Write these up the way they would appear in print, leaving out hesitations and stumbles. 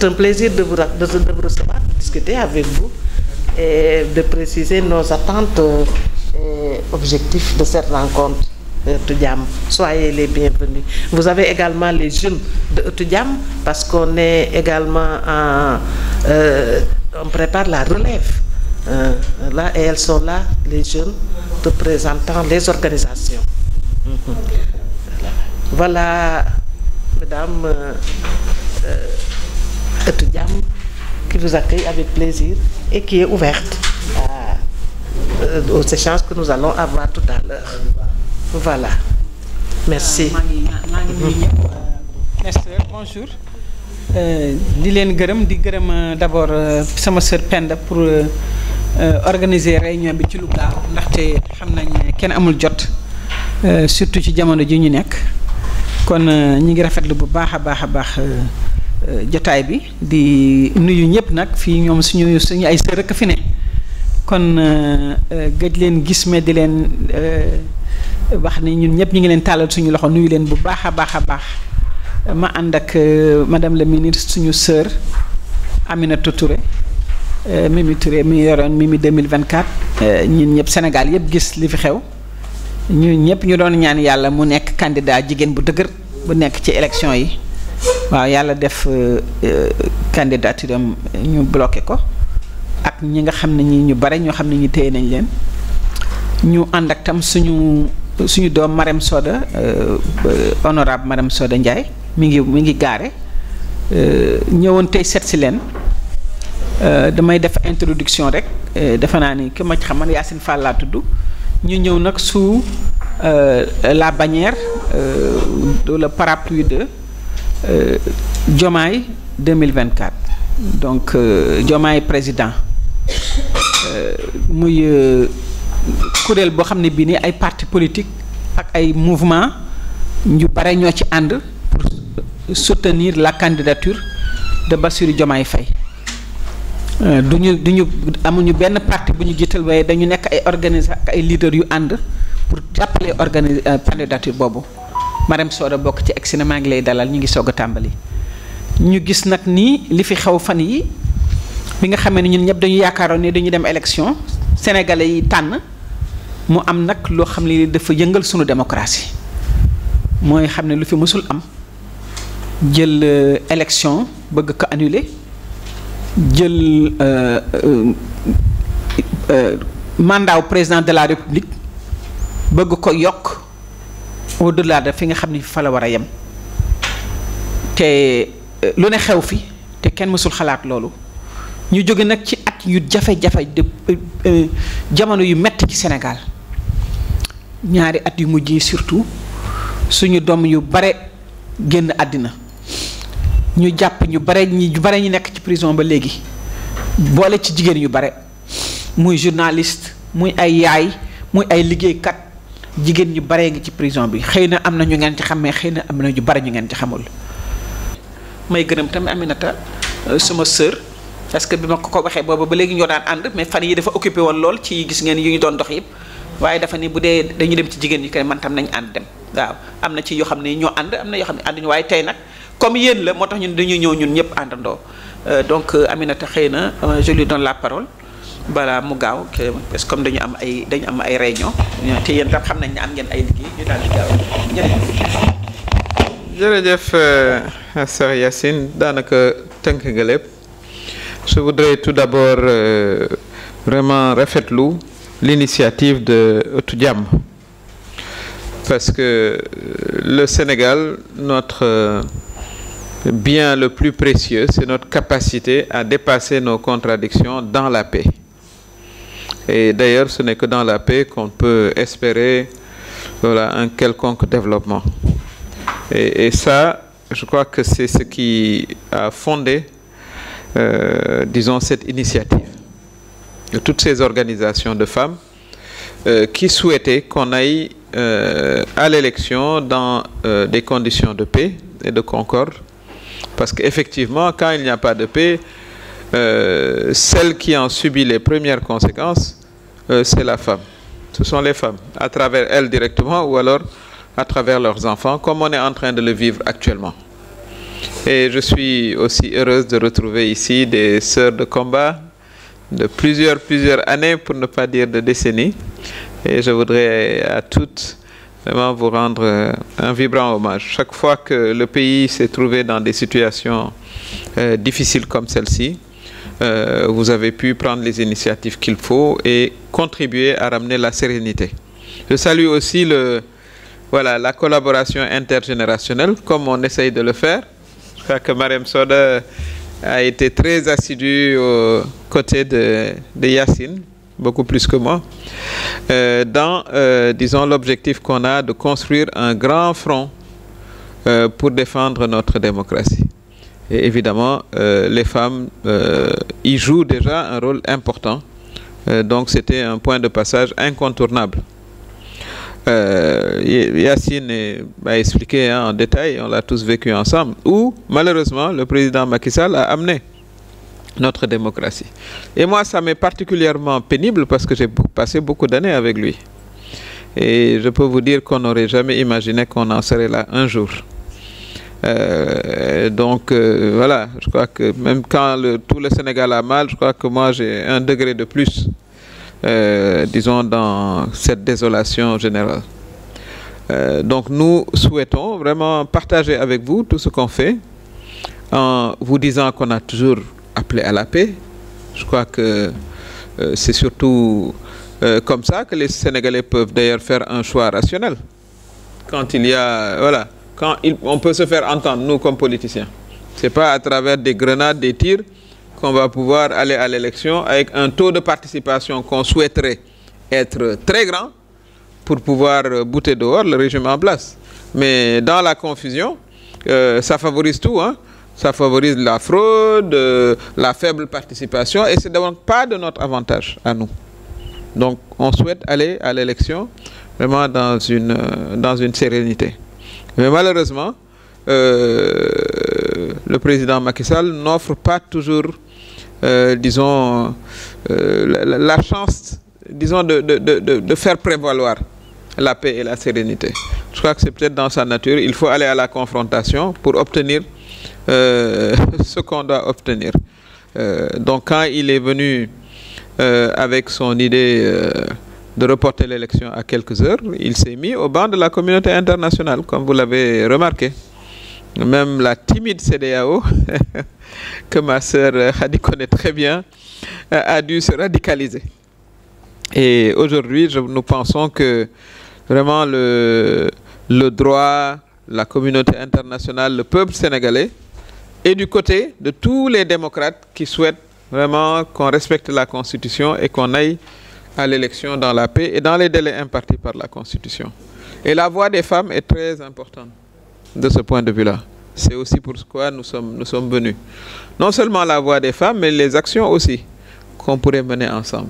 c'est un plaisir de vous recevoir, de discuter avec vous et de préciser nos attentes et objectifs de cette rencontre de Ëttu Jàmm. Soyez les bienvenus. Vous avez également les jeunes de Ëttu Jàmm parce qu'on est également on prépare la relève. Là, et elles sont là, les jeunes représentant les organisations. Voilà, mesdames, Ëttu Jàmm qui vous accueille avec plaisir et qui est ouverte aux échanges que nous allons avoir tout à l'heure. Voilà. Merci. Merci, bonjour. Di leen gërëm di gërëm d'abord sama sœur Penda pour organiser réunion bi ci lu gaaw ndaxte xam nañ ne kenn amul jot surtout ci jamono ji ñu nekk kon ñi ngi rafetlu bu baax a baax jotaay bi di nuyu ñëpp nag fii ñoom suñu ay sœur rek fi ne kon gëj leen gis mais di leen wax ni ñun ñëpp ñu ngi leen tàllal suñu loxo nuyu leen bu baax a baax ma ànd ak madame la ministre suñu sœur Aminata Touré Mimi Touré mi yoroon Mimi 2024 ñun ñëpp Sénégal yëpp gis li fi xew ñun ñëpp ñu doon ñaan yàlla mu nekk candidat jigéen bu dëgër bu nekk ci élection yi waaw yàlla def candidature am ñu bloqué ko ak ñi nga xam ne ñi ñu bare ñoo xam ne ñi téye nañ leen ñu ànd ak tam suñu doom Marème Soda honorable Marème Soda Ndiaye mi ngi gaare ñëwoon tey seet si leen damay def introduction rek defe naa ni ki ma ci xaman Yacine Fall laa tudd ñu ñëw nag sous la bannière le parapluie de Diomaye 2024 donc Diomaye président muy kuréel boo xam ne bii nii ay parti politique ak ay mouvement ñu bare ñoo ci ànd pour soutenir la candidature de Bassirou Diomaye Faye duñu amuñu benn parti bu ñu jiital waaye dañu nekk ay ak ay leaders yu ànd pour jàppale candidature boobu Marème Soda bokk ci egsi na maa ngi lay dalal ñu ngi soog a tàmbali ñu gis nag nii li fi xew fan yi bi nga xamee ne ñun ñëpp dañu yaakaaroon ne dañu dem élection sénégalais yi tànn mu am nag loo xam ne dafa yëngal sunu démocratie mooy xam ne lu fi mësul am jël élection bëgg ko annuler jël mandat wu président de la république bëgg ko yokk au-delà de fi nga xam ne fa la war a yem te lu ne xew fi te kenn mësul xalaat loolu ñu jóge nag ci at yu jafe-jafe de jamono yu metti ci Sénégal ñaari at yu mujj yi surtout suñu doom yu bare génn àddina ñu jàpp ñu bare ñu nekk ci prison ba léegi boole ci jigéen yu bare muy journaliste muy ay yaay muy ay liggéeykat jigéen ñu bare ngi ci prison bi xëy na am na ñu ngeen ci xam mais xëy na am na ñu bare ñu ngeen ci xamul. may gërëm tamit Aminata suma sœur parce que bi ma ko waxee booba ba léegi ñoo daan ànd mais fan yi dafa occupé woon lool ci gis ngeen yu ñu doon dox yëpp waaye dafa ni bu dee dañu dem ci jigéen ñi kay man tam nañ ànd dem waaw am na ci yoo xam ne ñoo ànd am na yoo xam ne ànduñu waaye tey nag comme yéen la moo tax ñun dañuy ñëw ñun ñëpp àndandoo donc Aminata xëy na je lui donne la parole balaa mu gaaw parce que comme dañu am ay réunion te yéen tam xam nañ ne am ngeen ay liggéey ñu daal di gaaw jërëjëf Sœur Yacine daanaka tënk nga lépp. Je voudrais tout d'abord vraiment rafetlu l'initiative de Ëttu Jàmm parce que le Sénégal, notre bien le plus précieux, c'est notre capacité à dépasser nos contradictions dans la paix. Et d'ailleurs, ce n'est que dans la paix qu'on peut espérer un quelconque développement. Et ça, je crois que c'est ce qui a fondé disons cette initiative de toutes ces organisations de femmes qui souhaitaient qu'on aille à l'élection dans des conditions de paix et de concorde parce qu'effectivement quand il n'y a pas de paix celle qui en subit les premières conséquences c'est la femme, ce sont les femmes à travers elles directement ou alors à travers leurs enfants comme on est en train de le vivre actuellement. Et je suis aussi heureuse de retrouver ici des sœurs de combat de plusieurs années, pour ne pas dire de décennies. Et je voudrais à toutes vraiment vous rendre un vibrant hommage. Chaque fois que le pays s'est trouvé dans des situations difficiles comme celle-ci, vous avez pu prendre les initiatives qu'il faut et contribuer à ramener la sérénité. Je salue aussi la collaboration intergénérationnelle, comme on essaye de le faire. Je crois que Mariam Soda a été très assidue aux côtés de Yacine, beaucoup plus que moi, dans, disons, l'objectif qu'on a de construire un grand front pour défendre notre démocratie. Et évidemment, les femmes y jouent déjà un rôle important. Donc c'était un point de passage incontournable. Yacine a expliqué en détail, on l'a tous vécu ensemble, où malheureusement le président Macky Sall a amené notre démocratie. Et moi, ça m'est particulièrement pénible parce que j'ai passé beaucoup d'années avec lui. Et je peux vous dire qu'on n'aurait jamais imaginé qu'on en serait là un jour. Donc voilà, je crois que même quand tout le Sénégal a mal, je crois que moi j'ai un degré de plus, disons, dans cette désolation générale. Donc nous souhaitons vraiment partager avec vous tout ce qu'on fait, en vous disant qu'on a toujours appelé à la paix. Je crois que c'est surtout comme ça que les Sénégalais peuvent d'ailleurs faire un choix rationnel. Quand il y a, voilà, on peut se faire entendre, nous, comme politiciens. Ce n'est pas à travers des grenades, des tirs, qu'on va pouvoir aller à l'élection avec un taux de participation qu'on souhaiterait être très grand pour pouvoir bouter dehors le régime en place. Mais dans la confusion, ça favorise tout, hein. Ça favorise la fraude, la faible participation, et ce n'est donc pas de notre avantage à nous. Donc on souhaite aller à l'élection vraiment dans une sérénité. Mais malheureusement, le président Macky Sall n'offre pas toujours, disons, la chance, disons, de faire prévaloir la paix et la sérénité. Je crois que c'est peut-être dans sa nature. Il faut aller à la confrontation pour obtenir ce qu'on doit obtenir. Donc quand il est venu avec son idée de reporter l'élection à quelques heures, il s'est mis au banc de la communauté internationale, comme vous l'avez remarqué. Même la timide CEDEAO, que ma sœur Hadi connaît très bien, a dû se radicaliser. Et aujourd'hui, nous pensons que vraiment le droit, la communauté internationale, le peuple sénégalais est du côté de tous les démocrates qui souhaitent vraiment qu'on respecte la Constitution et qu'on aille à l'élection dans la paix et dans les délais impartis par la Constitution. Et la voix des femmes est très importante de ce point de vue-là. C'est aussi pour ce quoi nous sommes venus. Non seulement la voix des femmes, mais les actions aussi qu'on pourrait mener ensemble.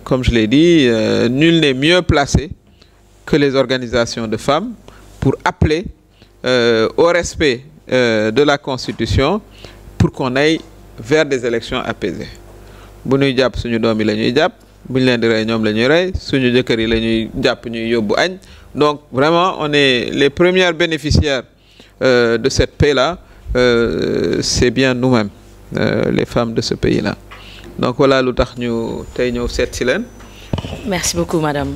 Comme je l'ai dit, nul n'est mieux placé que les organisations de femmes pour appeler au respect de la Constitution pour qu'on aille vers des élections apaisées. Bu ñuy jàpp suñu doom yi la ñuy jàpp, bu ñu leen di rey ñoom la ñuy rey, suñu jëkkër yi la ñuy jàpp ñuy yóbbu añ. Donc vraiment, on est les premières bénéficiaires de cette paix-là. C'est bien nous-mêmes, les femmes de ce pays-là. Donc voilà lu tax ñu tey ñëw seet si leen. Merci beaucoup, Madame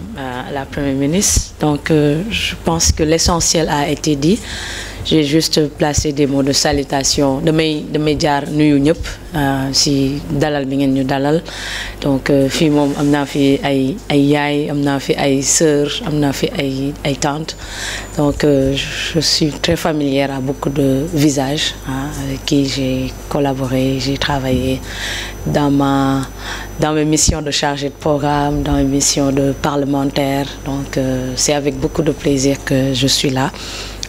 la Première ministre. Donc, je pense que l'essentiel a été dit. J'ai juste placé des mots de salutation de mes jaar nuyu ñëpp si dalal bi ngeen ñu dalal. Donc fii moom am naa fi ay yaay, am naa fi ay sœurs, am naa fi ay tantes. Donc je suis très familière à beaucoup de visages avec qui j'ai collaboré, j'ai travaillé dans mes missions de chargée de programme, dans mes missions de parlementaire. Donc c'est avec beaucoup de plaisir que je suis là.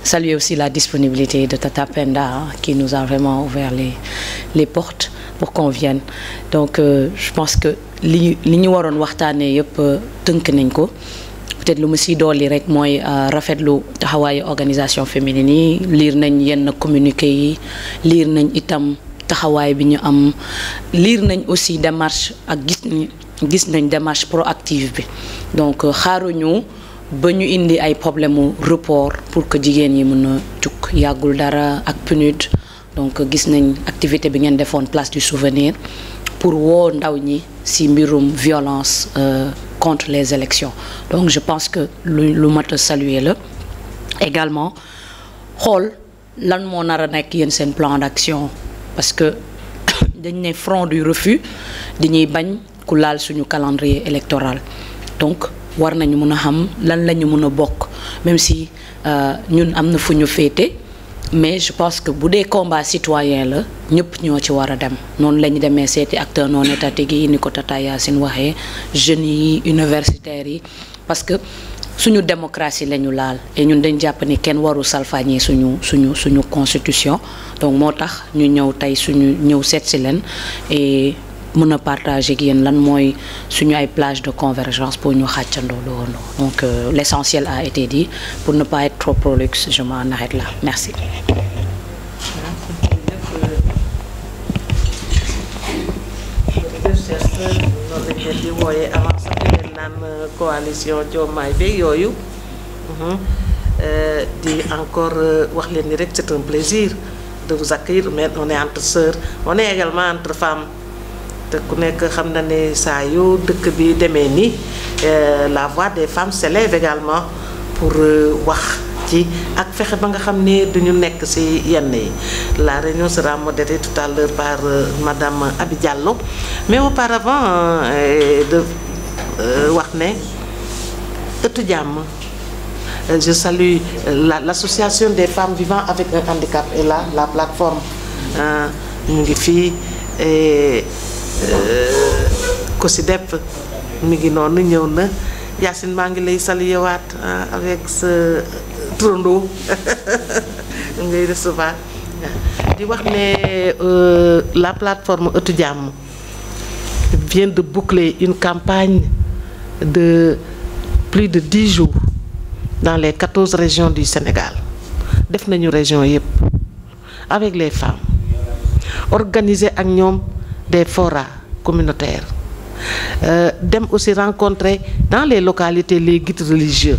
Saluer aussi la disponibilité de Tata Penda qui nous a vraiment ouvert les portes pour qu'on vienne. Donc je pense que li ñu waroon waxtaanee yëpp tënk nañ ko. Peut-être lu mu si dolli rek mooy rafetlu taxawaayu organisation féminine yi, lire nañ yenn communiqué yi, lire nañ itam taxawaay bi ñu am, lire nañ aussi démarche ak gis nañ démarche proactive bi. Donc xaaruñu ba ñu indi ay problème mu report pour que jigéen yi mën a jug. donc yàggul dara ak PNUD donc gis nañ activité bi ngeen defoon place du souvenir pour woo ndaw ñi ci mbirum violence contre les élections donc je pense que lu mat a saluer la également xool lan moo nar a nekk yéen seen plan d'action parce que dañ ne front du refus dañuy bañ ku laal suñu calendrier électoral donc war nañu mën a xam lan la ñu mën a bokk même si ñun am na fu ñu féete mais je pense que bu dee combat citoyen la ñëpp ñoo ci war a dem noonu la ñu demee seeti acteurs non étatiques yi ni ko Tata Yacine waxee jeunes yi universitaires yi parce que suñu démocratie la ñu laal et ñun dañ jàpp ni kenn waru salfaañee suñu constitution donc moo tax ñu ñëw tey suñu ñëw seet si leen et mën a partager ak yéen lan mooy suñu ay plage de convergence pour ñu xàccandoo loolu donc l'essentiel a été dit pour ne pas être trop prolixe je m'en arrête là merci. di wooyee avant sax di leen naan coalition Diomaye beeg yooyu di encore wax leen ni rek c'est un plaisir de vous accueillir mais on est entre sœurs on est également entre femmes te ku nekk xam na ne saa yu dëkk bi demee ni la voix des femmes s'élève également pour wax ci ak fexe ba nga xam ne duñu nekk ci yenn yi la réunion sera modérée tout à l'heure par madame Abi Diallo mais auparavant de wax ne ëttu jàmm je salue l'association des femmes vivant avec un handicap et là la plateforme ñu ngi fii COSYDEP mi ngi noonu ñëw na Yacine maa ngi lay saluer avec ce trondo ngay recevoir di wax ne la plateforme ëttu jàmm vient de boucler une campagne de plus de 10 jours dans les 14 régions du Sénégal def nañu région yépp avec les femmes organiser ak ñoom des forats communautaires dem aussi rencontrer dans les localités les guides religieux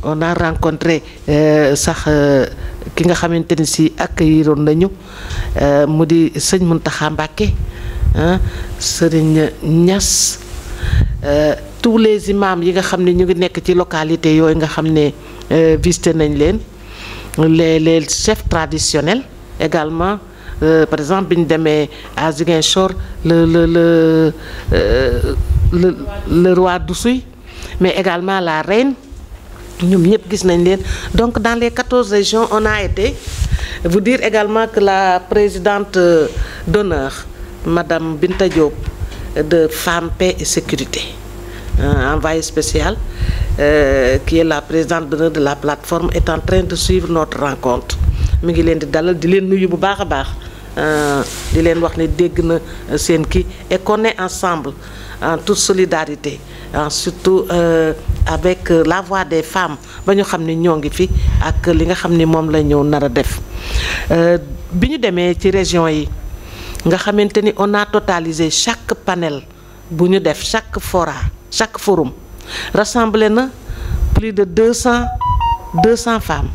on a rencontré sax ki nga xamante ni si accueilliroon nañu mu di sëñ Mountakha Mbacké sëriñ Niass tous les imams yi nga xam ne ñu ngi nekk ci localité yooyu nga xam ne visité nañ leen les chefs traditionnels également par exemple bi ñu demee à Ziguinchor le roi d'Oussouye mais également la reine ñoom ñëpp gis nañ leen donc dans les 14 régions on a été vous dire également que la présidente d'honneur madame Binta Diop de Femmes, Paix et Sécurité envoyée spéciale qui est la présidente d'honneur de la plateforme est en train de suivre notre rencontre mi ngi leen di dalal di leen nuyu bu baax a baax di leen wax ne dégg na seen kii et qu'on est ensemble en toute solidarité surtout avec la voix des femmes ba ñu xam ne ñoo ngi fi ak li nga xam ni moom la ñu nar a def bi ñu demee ci région yi nga xamante ni on a totalisé chaque panel bu ñu def chaque forum rassemblé na plus de 200 femmes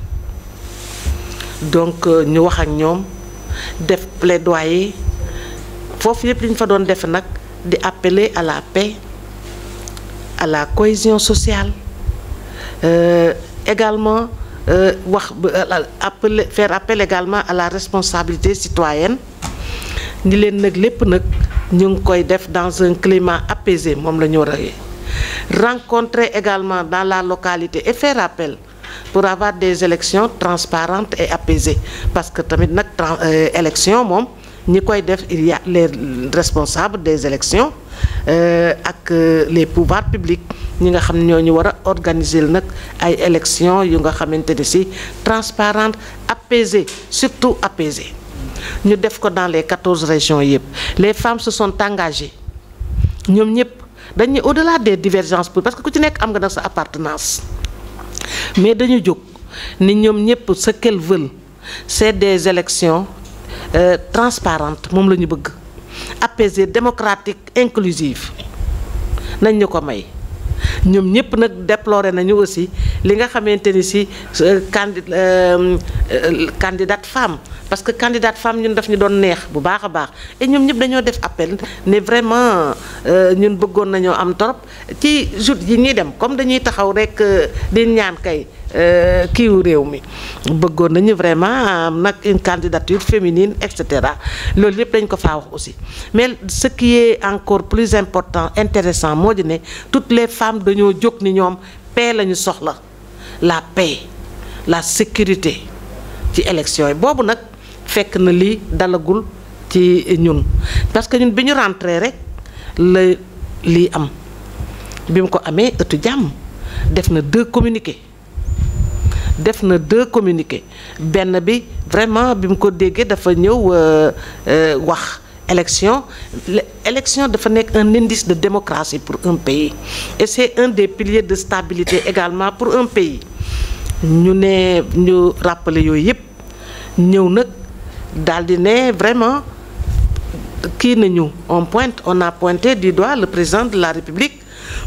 donc ñu wax ak ñoom def plaidoyer foofu yëpp li ñu fa doon def nag di appeler à la paix à la cohésion sociale également faire appel également à la responsabilité citoyenne ni leen nag lépp nag ñu ngi koy def dans un climat apaisé moom la ñu war a rencontrer également dans la localité et faire appel pour avoir des élections transparentes et apaisées parce que tamit nag élection moom ñi koy def il y a les responsables des élections ak les pouvoirs publics ñi nga xam ne ñoo ñu war a organiser nag ay élections yu nga xamante ne si transparentes apaisées surtout apaisées ñu def ko dans les 14 régions yëpp les femmes se sont engagées ñoom ñëpp dañuy au-delà des divergences parce que ku ci nekk am nga nag sa appartenance mais dañu jóg ni ñoom ñëpp ce qu'elles veulent c'est des élections transparentes moom la ñu bëgg apaisées démocratiques inclusives nañ ñu ko may ñoom ñëpp nag déplorer nañu aussi li nga xamante ni si candidate femme parce que candidate femme ñun daf ñu doon neex bu baax a baax et ñoom ñëpp dañoo def appel ne vraiment ñun bëggoon nañoo am torop ci jour yi ñuy dem comme dañuy taxaw rek di ñaan kay kiiwu réew mi bëggoon nañu vraiment nag une candidature féminine et cetera loolu yëpp dañ ko faa wax aussi mais ce qui est encore plus important intéressant moo di ne toutes les femmes dañoo jóg ni ñoom paix la ñu soxla la paix la sécurité ci élection yi boobu nag fekk na lii dalagul ci ñun parce que ñun bi ñu rentré rek la lii am bi mu ko amee ëttu jàmm def na deux communiqués benn bi vraiment bi mu ko déggee dafa ñëw wax élection dafa nekk un indice de démocratie pour un pays et c'est un des piliers de stabilité également pour un pays ñu rappeler yooyu yëpp ñëw nag daal di ne vraiment kii nañu on a pointé du doigt le président de la République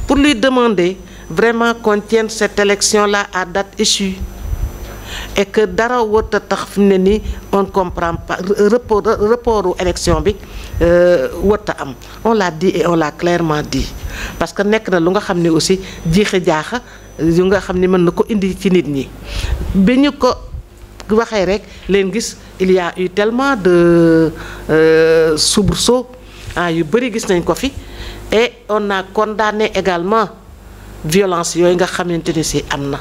pour lui demander vraiment qu'on tienne cette élection-là à date échue et que dara warut a tax fi mu ne nii on comprend pas reportu élection bi warut a am on l'a dit et on l'a clairement dit parce que nekk na lu nga xam ne aussi jiixi jaaxa yu nga xam ne mën na ko indi ci nit ñi bi ñu ko waxee rek leen gis il y a eu tellement de soubresauts yu bëri gis nañ ko fi et on a condamné également violence yooyu nga xamante ni si am na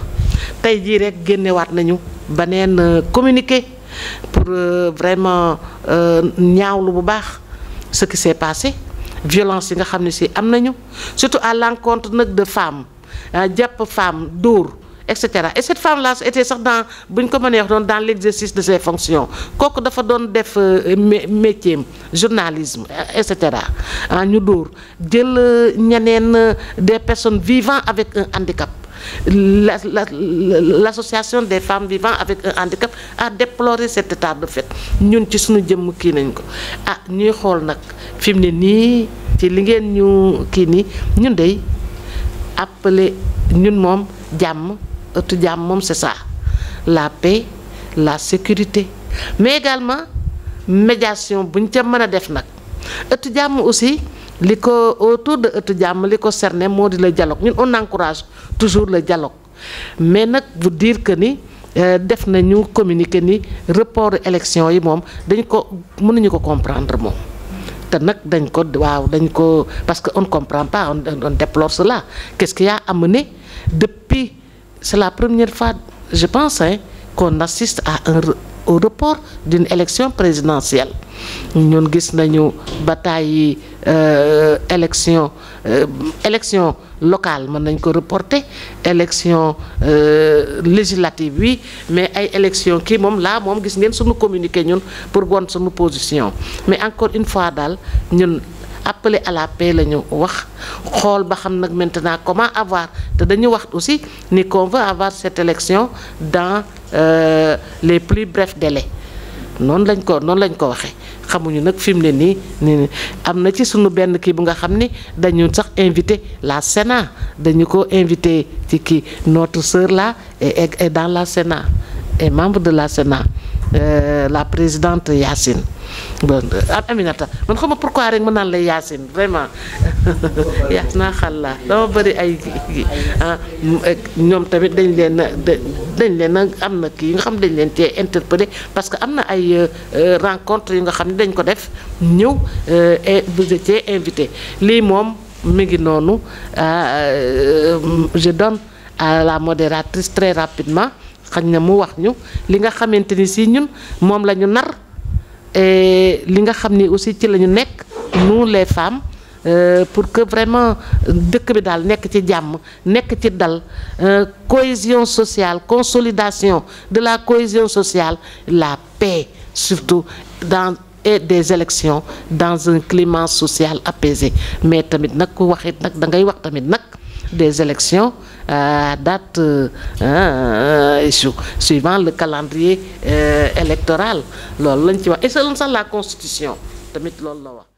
tey jii rek génnewaat nañu beneen communiqué pour vraiment ñaawlu bu baax ce qui s'est passé violence yi nga xam ne si am nañu surtout à l'encontre nag de femmes jàpp femme dóor et cetera et cette femme là était sax dans bu ñu ko mënee wax doon dans l'exercice de ses fonctions kooku dafa doon def métier journalisme et cetera ñu dóor jël ñeneen des personnes vivant avec un handicap l'association des femmes vivant avec un handicap a déploré cet état de fait ñun ci suñu jëmm kii nañ ko ñuy xool nag fi mu ne nii ci li ngeen ñu kii nii ñun day appelé ñun moom jàmm ëttu jàmm moom c'est ça la paix la sécurité mais également médiation bu ñu ca mën a def nag ëttu jàmm aussi li ko autour de ëttu jàmm li ko cerné moo di le dialogue ñun on encourage toujours le dialogue mais nag vous dire que ni def nañu communiqué ni report élection yi moom dañ ko mënuñu ko comprendre moom te nag dañ ko parce que on ne comprend pas on déplore cela qu'est-ce qui a amené depuis c'est la première fois je pense qu'on assiste au report d'une élection présidentielle ñun gis nañu bataille élection locale mën nañ ko reporter élection législative oui mais ay élection kii moom laa moom gis ngeen suñu communiqué ñun pour won suñu position mais encore une fois daal ñun appelé à la paix la ñu wax xool ba xam nag maintenant comment avoir te dañu wax aussi ni qu'on veut avoir cette élection dans les plus brefs délais noonu lañ ko waxee xamuñu nag fi mu ne nii am na ci sunu benn kii bu nga xam ni dañu sax invité la Sénat dañu ko invité ci kii notre sœur là est dans la Sénat est membre de la Sénat la présidente Yacine bon Aminata man xam nga pourquoi rek mën naan la Yacine vraiment yaa naa xalla dama bëri ay ñoom tamit dañ leen am na kii nga xam dañ leen cee interpellé parce que am na ay rencontre yu nga xam ne dañ ko def ñëw et vous étiez invité lii moom mi ngi noonu je donne à la modératrice très rapidement xañ na mu wax ñu li nga xamante ni si ñun moom la ñu nar li nga xam ni aussi ci la ñu nekk nous les femmes pour que vraiment dëkk bi daal nekk ci jàmm nekk ci dal cohésion sociale consolidation de la cohésion sociale la paix surtout et des élections dans un climat social apaisé mais tamit nag ku wax it nag da ngay wax tamit nag des élections à date suivant le calendrier électoral loolu lañ ci wax et selon sax la constitution tamit loolu la wax